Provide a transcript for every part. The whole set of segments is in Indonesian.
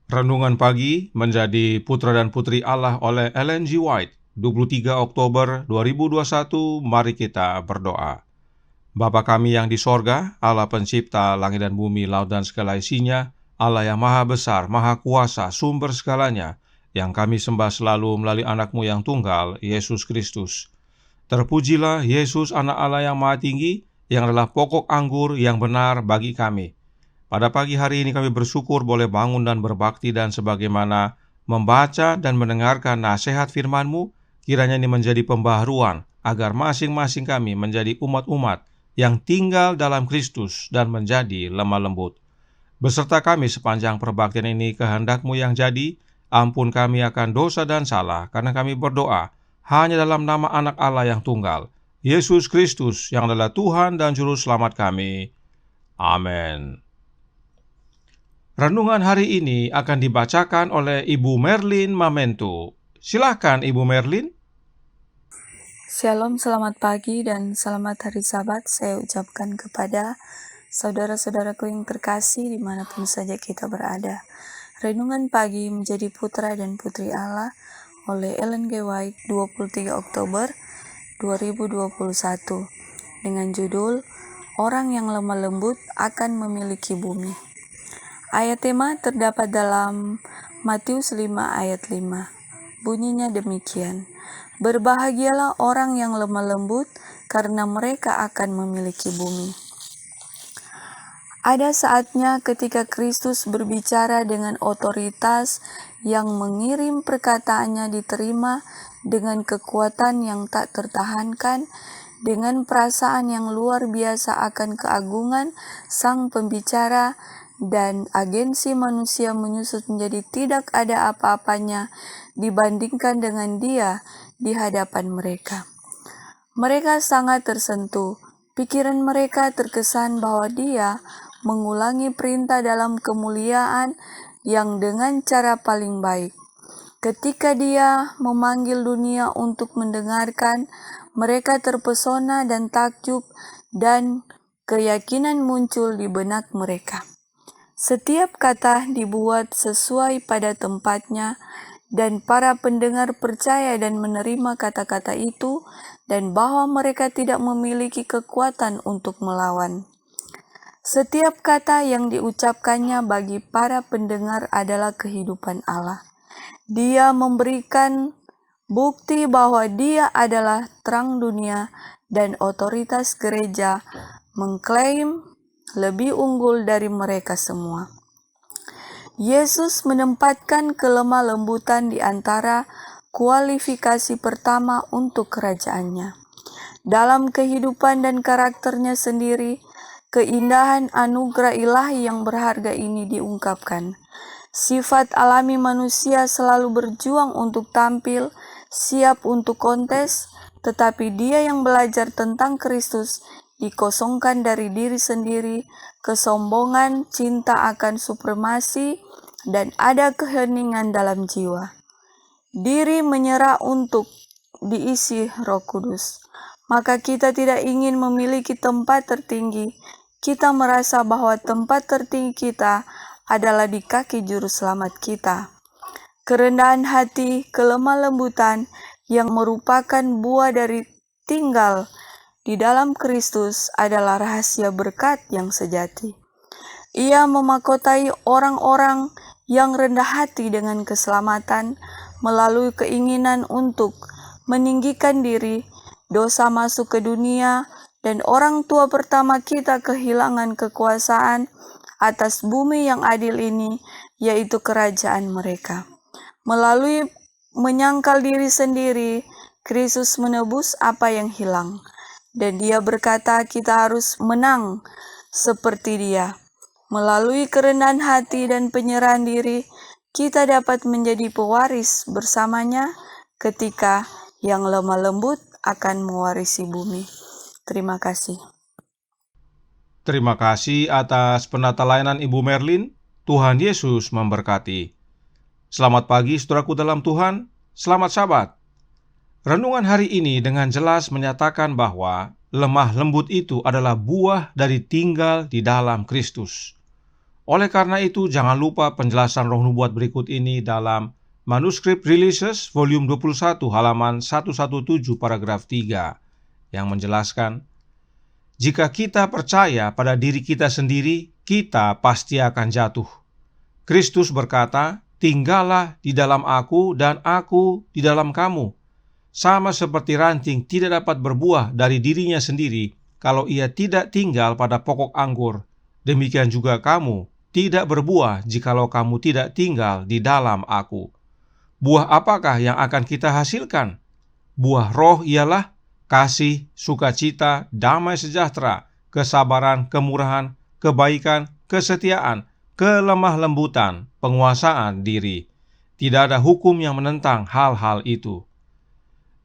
Renungan pagi menjadi Putra dan Putri Allah oleh Ellen G. White, 23 Oktober 2021. Mari kita berdoa. Bapa kami yang di sorga, Allah pencipta langit dan bumi, laut dan segala isinya, Allah yang maha besar, maha kuasa, sumber segalanya, yang kami sembah selalu melalui anakmu yang tunggal, Yesus Kristus. Terpujilah Yesus, anak Allah yang maha tinggi, yang adalah pokok anggur yang benar bagi kami. Pada pagi hari ini kami bersyukur boleh bangun dan berbakti, dan sebagaimana membaca dan mendengarkan nasihat firman-Mu, kiranya ini menjadi pembaharuan agar masing-masing kami menjadi umat-umat yang tinggal dalam Kristus dan menjadi lemah lembut. Beserta kami sepanjang perbaktian ini, kehendak-Mu yang jadi, ampun kami akan dosa dan salah, karena kami berdoa hanya dalam nama anak Allah yang tunggal, Yesus Kristus, yang adalah Tuhan dan Juru Selamat kami. Amin. Renungan hari ini akan dibacakan oleh Ibu Merlin Mamento. Silakan Ibu Merlin. Shalom, selamat pagi dan selamat hari Sabat saya ucapkan kepada saudara-saudaraku yang terkasih dimanapun saja kita berada. Renungan pagi menjadi putra dan putri Allah oleh Ellen G. White, 23 Oktober 2021 dengan judul Orang yang lemah lembut akan memiliki bumi. Ayat tema terdapat dalam Matius 5 ayat 5. Bunyinya demikian: Berbahagialah orang yang lemah lembut, karena mereka akan memiliki bumi. Ada saatnya ketika Kristus berbicara dengan otoritas yang mengirim perkataannya diterima dengan kekuatan yang tak tertahankan, dengan perasaan yang luar biasa akan keagungan sang pembicara, dan agensi manusia menyusut menjadi tidak ada apa-apanya dibandingkan dengan Dia di hadapan mereka. Mereka sangat tersentuh. Pikiran mereka terkesan bahwa Dia mengulangi perintah dalam kemuliaan yang dengan cara paling baik. Ketika Dia memanggil dunia untuk mendengarkan, mereka terpesona dan takjub, dan keyakinan muncul di benak mereka. Setiap kata dibuat sesuai pada tempatnya, dan para pendengar percaya dan menerima kata-kata itu, dan bahwa mereka tidak memiliki kekuatan untuk melawan. Setiap kata yang diucapkannya bagi para pendengar adalah kehidupan Allah. Dia memberikan bukti bahwa Dia adalah terang dunia, dan otoritas gereja mengklaim lebih unggul dari mereka semua. Yesus menempatkan kelemah lembutan di antara kualifikasi pertama untuk kerajaannya. Dalam kehidupan dan karakternya sendiri, keindahan anugerah ilahi yang berharga ini diungkapkan. Sifat alami manusia selalu berjuang untuk tampil, siap untuk kontes, tetapi dia yang belajar tentang Kristus dikosongkan dari diri sendiri, kesombongan, cinta akan supremasi, dan ada keheningan dalam jiwa. Diri menyerah untuk diisi Roh Kudus. Maka kita tidak ingin memiliki tempat tertinggi. Kita merasa bahwa tempat tertinggi kita adalah di kaki juru selamat kita. Kerendahan hati, kelemah lembutan yang merupakan buah dari tinggal di dalam Kristus adalah rahasia berkat yang sejati. Ia memakotai orang-orang yang rendah hati dengan keselamatan melalui keinginan untuk meninggikan diri. Dosa masuk ke dunia, dan orang tua pertama kita kehilangan kekuasaan atas bumi yang adil ini, yaitu kerajaan mereka. Melalui menyangkal diri sendiri, Kristus menebus apa yang hilang. Dan Dia berkata kita harus menang seperti Dia. Melalui kerendahan hati dan penyerahan diri, kita dapat menjadi pewaris bersamanya ketika yang lemah lembut akan mewarisi bumi. Terima kasih. Terima kasih atas penata layanan Ibu Merlin. Tuhan Yesus memberkati. Selamat pagi saudaraku dalam Tuhan. Selamat Sabat. Renungan hari ini dengan jelas menyatakan bahwa lemah lembut itu adalah buah dari tinggal di dalam Kristus. Oleh karena itu, jangan lupa penjelasan roh nubuat berikut ini dalam Manuskrip Releases volume 21 halaman 117 paragraf 3 yang menjelaskan, jika kita percaya pada diri kita sendiri, kita pasti akan jatuh. Kristus berkata, tinggallah di dalam aku dan aku di dalam kamu. Sama seperti ranting tidak dapat berbuah dari dirinya sendiri kalau ia tidak tinggal pada pokok anggur, demikian juga kamu tidak berbuah jikalau kamu tidak tinggal di dalam aku. Buah apakah yang akan kita hasilkan? Buah roh ialah kasih, sukacita, damai sejahtera, kesabaran, kemurahan, kebaikan, kesetiaan, kelemah lembutan, penguasaan diri. Tidak ada hukum yang menentang hal-hal itu.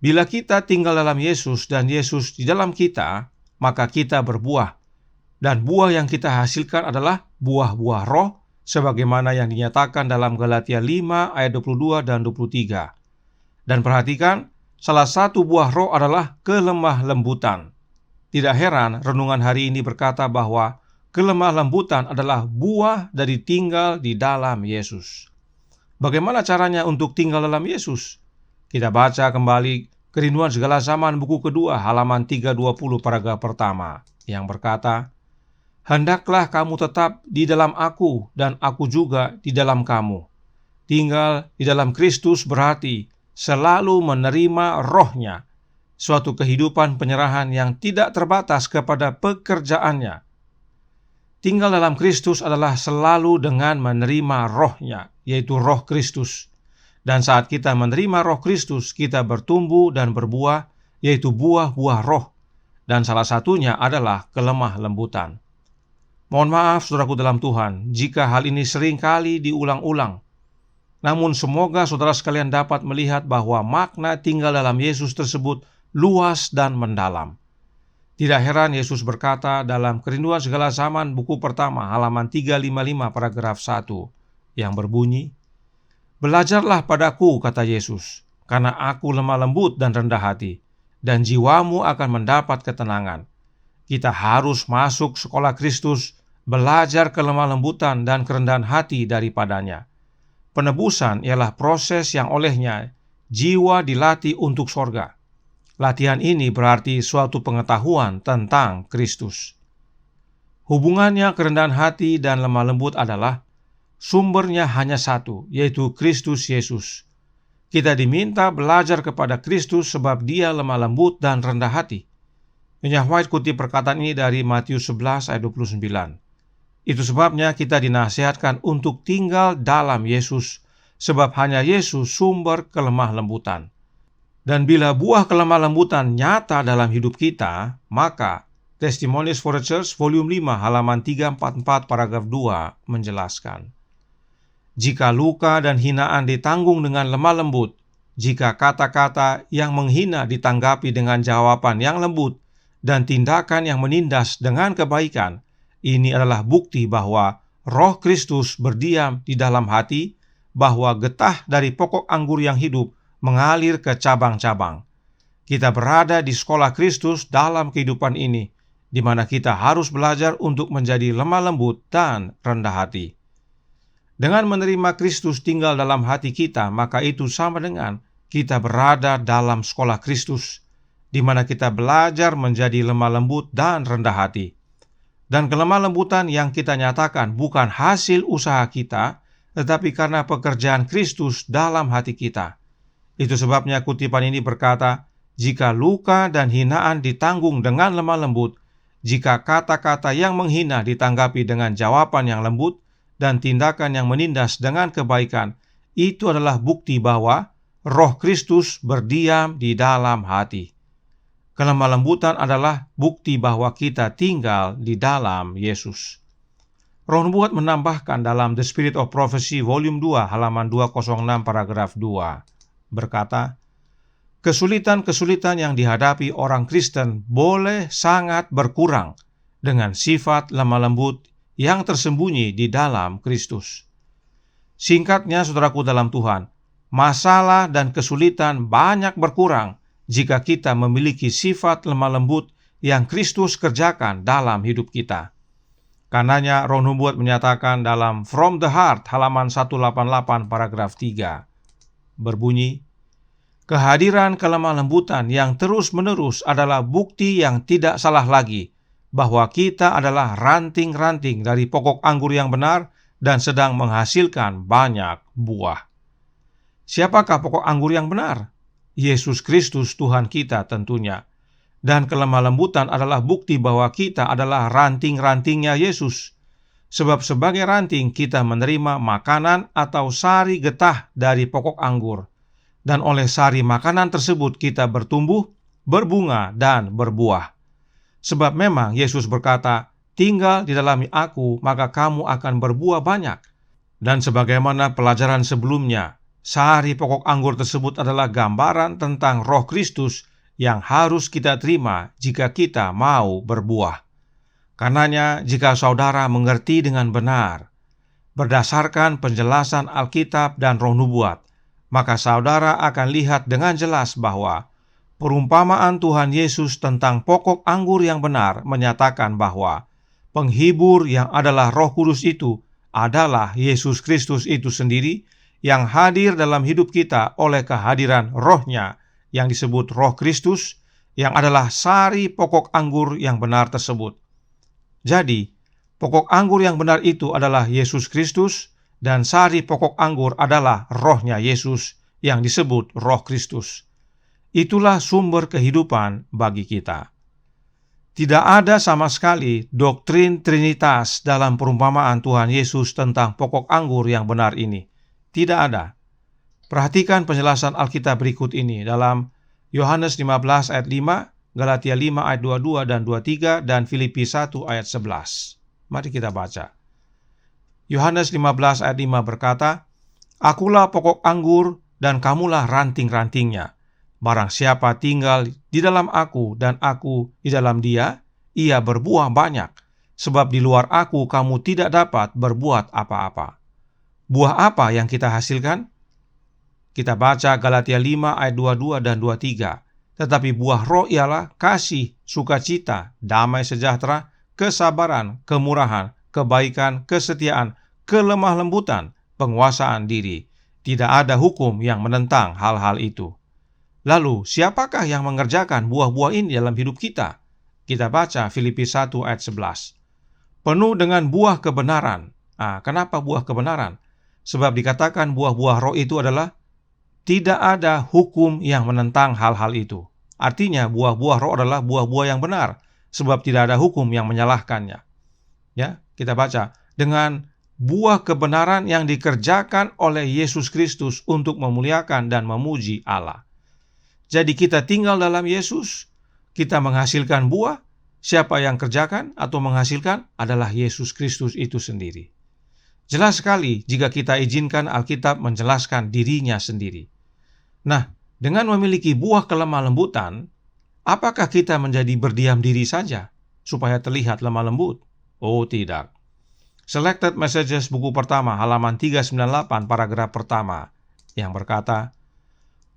Bila kita tinggal dalam Yesus dan Yesus di dalam kita, maka kita berbuah. Dan buah yang kita hasilkan adalah buah-buah roh, sebagaimana yang dinyatakan dalam Galatia 5 ayat 22 dan 23. Dan perhatikan, salah satu buah roh adalah kelemah lembutan. Tidak heran renungan hari ini berkata bahwa kelemah lembutan adalah buah dari tinggal di dalam Yesus. Bagaimana caranya untuk tinggal dalam Yesus? Kita baca kembali Kerinduan Segala Zaman buku kedua halaman 320 paragraf pertama yang berkata, hendaklah kamu tetap di dalam aku dan aku juga di dalam kamu. Tinggal di dalam Kristus berarti selalu menerima rohnya, suatu kehidupan penyerahan yang tidak terbatas kepada pekerjaannya. Tinggal dalam Kristus adalah selalu dengan menerima rohnya, yaitu roh Kristus. Dan saat kita menerima roh Kristus, kita bertumbuh dan berbuah, yaitu buah-buah roh. Dan salah satunya adalah kelemah lembutan. Mohon maaf saudaraku dalam Tuhan, jika hal ini sering kali diulang-ulang. Namun semoga saudara sekalian dapat melihat bahwa makna tinggal dalam Yesus tersebut luas dan mendalam. Tidak heran Yesus berkata dalam Kerinduan Segala Zaman buku pertama halaman 355 paragraf 1 yang berbunyi, belajarlah padaku, kata Yesus, karena aku lemah lembut dan rendah hati, dan jiwamu akan mendapat ketenangan. Kita harus masuk sekolah Kristus, belajar kelemah lembutan dan kerendahan hati daripadanya. Penebusan ialah proses yang olehnya jiwa dilatih untuk sorga. Latihan ini berarti suatu pengetahuan tentang Kristus. Hubungannya kerendahan hati dan lemah lembut adalah sumbernya hanya satu, yaitu Kristus Yesus. Kita diminta belajar kepada Kristus sebab Dia lemah lembut dan rendah hati. Nyonya White kutip perkataan ini dari Matius 11 ayat 29. Itu sebabnya kita dinasihatkan untuk tinggal dalam Yesus, sebab hanya Yesus sumber kelemah lembutan. Dan bila buah kelemah lembutan nyata dalam hidup kita, maka Testimonies for a Church volume 5 halaman 344 paragraf 2 menjelaskan, jika luka dan hinaan ditanggung dengan lemah lembut, jika kata-kata yang menghina ditanggapi dengan jawaban yang lembut, dan tindakan yang menindas dengan kebaikan, ini adalah bukti bahwa roh Kristus berdiam di dalam hati, bahwa getah dari pokok anggur yang hidup mengalir ke cabang-cabang. Kita berada di sekolah Kristus dalam kehidupan ini, di mana kita harus belajar untuk menjadi lemah lembut dan rendah hati. Dengan menerima Kristus tinggal dalam hati kita, maka itu sama dengan kita berada dalam sekolah Kristus, di mana kita belajar menjadi lemah lembut dan rendah hati. Dan kelemah lembutan yang kita nyatakan bukan hasil usaha kita, tetapi karena pekerjaan Kristus dalam hati kita. Itu sebabnya kutipan ini berkata, jika luka dan hinaan ditanggung dengan lemah lembut, jika kata-kata yang menghina ditanggapi dengan jawaban yang lembut, dan tindakan yang menindas dengan kebaikan, itu adalah bukti bahwa roh Kristus berdiam di dalam hati. Kelemah lembutan adalah bukti bahwa kita tinggal di dalam Yesus. Roh Nubuat menambahkan dalam The Spirit of Prophecy volume 2 halaman 206 paragraf 2 berkata, kesulitan-kesulitan yang dihadapi orang Kristen boleh sangat berkurang dengan sifat lemah lembut yang tersembunyi di dalam Kristus. Singkatnya, saudaraku dalam Tuhan, masalah dan kesulitan banyak berkurang jika kita memiliki sifat lemah lembut yang Kristus kerjakan dalam hidup kita. Karenanya Roh Nubuat menyatakan dalam From the Heart halaman 188 paragraf 3 berbunyi, kehadiran kelemah lembutan yang terus-menerus adalah bukti yang tidak salah lagi bahwa kita adalah ranting-ranting dari pokok anggur yang benar dan sedang menghasilkan banyak buah. Siapakah pokok anggur yang benar? Yesus Kristus Tuhan kita tentunya. Dan kelemah lembutan adalah bukti bahwa kita adalah ranting-rantingnya Yesus. Sebab sebagai ranting kita menerima makanan atau sari getah dari pokok anggur. Dan oleh sari makanan tersebut kita bertumbuh, berbunga, dan berbuah. Sebab memang Yesus berkata, tinggal di dalam aku maka kamu akan berbuah banyak. Dan sebagaimana pelajaran sebelumnya, sari pokok anggur tersebut adalah gambaran tentang Roh Kristus yang harus kita terima jika kita mau berbuah. Karenanya, jika saudara mengerti dengan benar, berdasarkan penjelasan Alkitab dan Roh Nubuat, maka saudara akan lihat dengan jelas bahwa perumpamaan Tuhan Yesus tentang pokok anggur yang benar menyatakan bahwa penghibur yang adalah Roh Kudus itu adalah Yesus Kristus itu sendiri yang hadir dalam hidup kita oleh kehadiran Roh-Nya yang disebut Roh Kristus, yang adalah sari pokok anggur yang benar tersebut. Jadi, pokok anggur yang benar itu adalah Yesus Kristus, dan sari pokok anggur adalah Roh-Nya Yesus yang disebut Roh Kristus. Itulah sumber kehidupan bagi kita. Tidak ada sama sekali doktrin Trinitas dalam perumpamaan Tuhan Yesus tentang pokok anggur yang benar ini. Tidak ada. Perhatikan penjelasan Alkitab berikut ini dalam Yohanes 15 ayat 5, Galatia 5 ayat 22 dan 23, dan Filipi 1 ayat 11. Mari kita baca. Yohanes 15 ayat 5 berkata, akulah pokok anggur dan kamulah ranting-rantingnya. Barang siapa tinggal di dalam aku dan aku di dalam dia, ia berbuah banyak. Sebab di luar aku kamu tidak dapat berbuat apa-apa. Buah apa yang kita hasilkan? Kita baca Galatia 5 ayat 22 dan 23. Tetapi buah roh ialah kasih, sukacita, damai sejahtera, kesabaran, kemurahan, kebaikan, kesetiaan, kelemah lembutan, penguasaan diri. Tidak ada hukum yang menentang hal-hal itu. Lalu, siapakah yang mengerjakan buah-buah ini dalam hidup kita? Kita baca Filipi 1 ayat 11. Penuh dengan buah kebenaran. Kenapa buah kebenaran? Sebab dikatakan buah-buah roh itu adalah tidak ada hukum yang menentang hal-hal itu. Artinya buah-buah roh adalah buah-buah yang benar, sebab tidak ada hukum yang menyalahkannya. Ya, kita baca, dengan buah kebenaran yang dikerjakan oleh Yesus Kristus untuk memuliakan dan memuji Allah. Jadi kita tinggal dalam Yesus, kita menghasilkan buah. Siapa yang kerjakan atau menghasilkan adalah Yesus Kristus itu sendiri. Jelas sekali jika kita izinkan Alkitab menjelaskan dirinya sendiri. Nah, dengan memiliki buah kelemah lembutan, apakah kita menjadi berdiam diri saja supaya terlihat lemah lembut? Oh, tidak. Selected Messages buku pertama halaman 398 paragraf pertama yang berkata,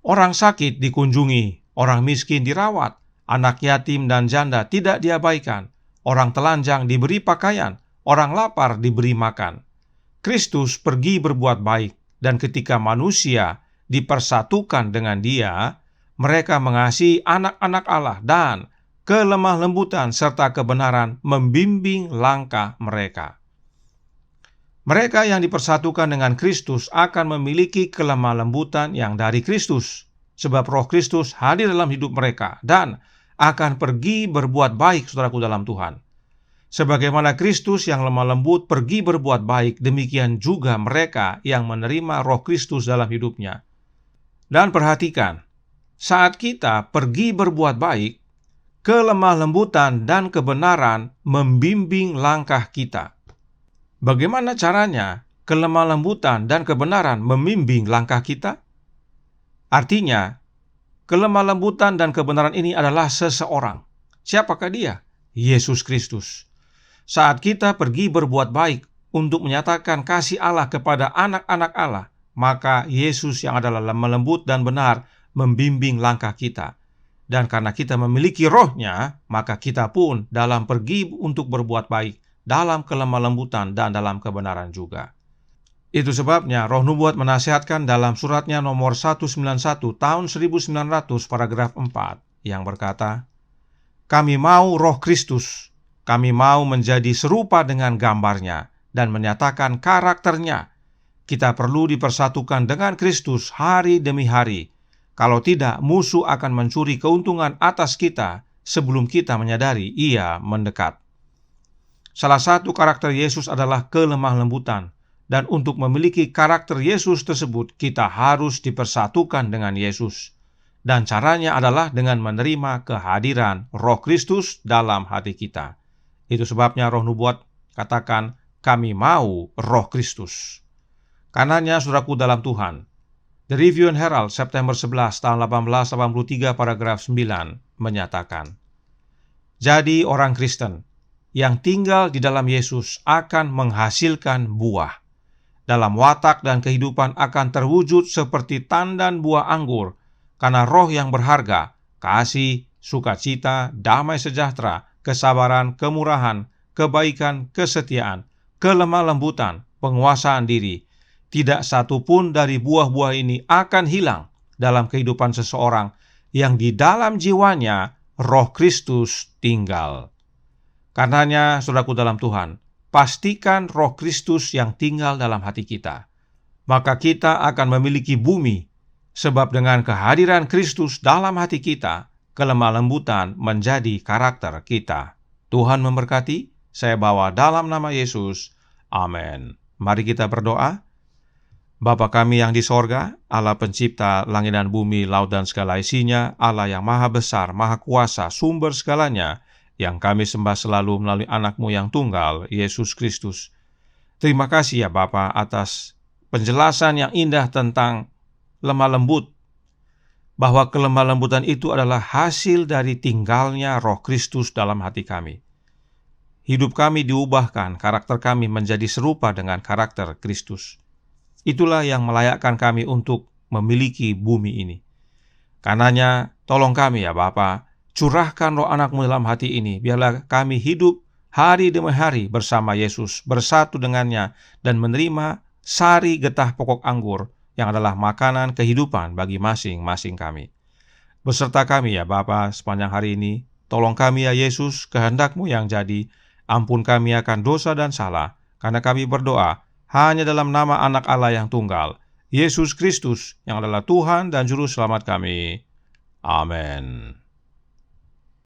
orang sakit dikunjungi, orang miskin dirawat, anak yatim dan janda tidak diabaikan, orang telanjang diberi pakaian, orang lapar diberi makan. Kristus pergi berbuat baik, dan ketika manusia dipersatukan dengan Dia, mereka mengasihi anak-anak Allah dan kelemah lembutan serta kebenaran membimbing langkah mereka. Mereka yang dipersatukan dengan Kristus akan memiliki kelemah lembutan yang dari Kristus, sebab Roh Kristus hadir dalam hidup mereka dan akan pergi berbuat baik, saudaraku dalam Tuhan. Sebagaimana Kristus yang lemah lembut pergi berbuat baik, demikian juga mereka yang menerima Roh Kristus dalam hidupnya. Dan perhatikan, saat kita pergi berbuat baik, kelemah lembutan dan kebenaran membimbing langkah kita. Bagaimana caranya kelemah lembutan dan kebenaran membimbing langkah kita? Artinya, kelemah lembutan dan kebenaran ini adalah seseorang. Siapakah dia? Yesus Kristus. Saat kita pergi berbuat baik untuk menyatakan kasih Allah kepada anak-anak Allah, maka Yesus yang adalah lemah lembut dan benar membimbing langkah kita. Dan karena kita memiliki Roh-Nya, maka kita pun dalam pergi untuk berbuat baik dalam kelemah lembutan dan dalam kebenaran juga. Itu sebabnya Roh Nubuat menasihatkan dalam suratnya nomor 191 tahun 1900 paragraf 4 yang berkata, "Kami mau Roh Kristus, kami mau menjadi serupa dengan gambarnya dan menyatakan karakternya. Kita perlu dipersatukan dengan Kristus hari demi hari. Kalau tidak, musuh akan mencuri keuntungan atas kita sebelum kita menyadari ia mendekat." Salah satu karakter Yesus adalah kelemah lembutan, dan untuk memiliki karakter Yesus tersebut, kita harus dipersatukan dengan Yesus. Dan caranya adalah dengan menerima kehadiran Roh Kristus dalam hati kita. Itu sebabnya Roh Nubuat katakan, "Kami mau Roh Kristus." Karenanya, saudaraku dalam Tuhan, The Review and Herald September 11 tahun 1883 paragraf 9 menyatakan, "Jadi orang Kristen yang tinggal di dalam Yesus akan menghasilkan buah. Dalam watak dan kehidupan akan terwujud seperti tandan buah anggur, karena roh yang berharga, kasih, sukacita, damai sejahtera, kesabaran, kemurahan, kebaikan, kesetiaan, kelemah lembutan, penguasaan diri. Tidak satu pun dari buah-buah ini akan hilang dalam kehidupan seseorang yang di dalam jiwanya Roh Kristus tinggal." Karenanya, saudaraku dalam Tuhan, pastikan Roh Kristus yang tinggal dalam hati kita. Maka kita akan memiliki bumi, sebab dengan kehadiran Kristus dalam hati kita, kelemah lembutan menjadi karakter kita. Tuhan memberkati. Saya bawa dalam nama Yesus. Amin. Mari kita berdoa. Bapa kami yang di sorga, Allah pencipta langit dan bumi, laut dan segala isinya, Allah yang maha besar, maha kuasa, sumber segalanya, yang kami sembah selalu melalui anak-Mu yang tunggal, Yesus Kristus. Terima kasih ya Bapa atas penjelasan yang indah tentang lemah lembut, bahwa kelemah lembutan itu adalah hasil dari tinggalnya Roh Kristus dalam hati kami. Hidup kami diubahkan, karakter kami menjadi serupa dengan karakter Kristus. Itulah yang melayakkan kami untuk memiliki bumi ini. Karenanya, tolong kami ya Bapa, curahkan roh anak-Mu dalam hati ini, biarlah kami hidup hari demi hari bersama Yesus, bersatu dengannya, dan menerima sari getah pokok anggur, yang adalah makanan kehidupan bagi masing-masing kami. Beserta kami ya Bapa sepanjang hari ini, tolong kami ya Yesus, kehendak-Mu yang jadi, ampun kami akan dosa dan salah, karena kami berdoa hanya dalam nama anak Allah yang tunggal, Yesus Kristus, yang adalah Tuhan dan Juru Selamat kami. Amin.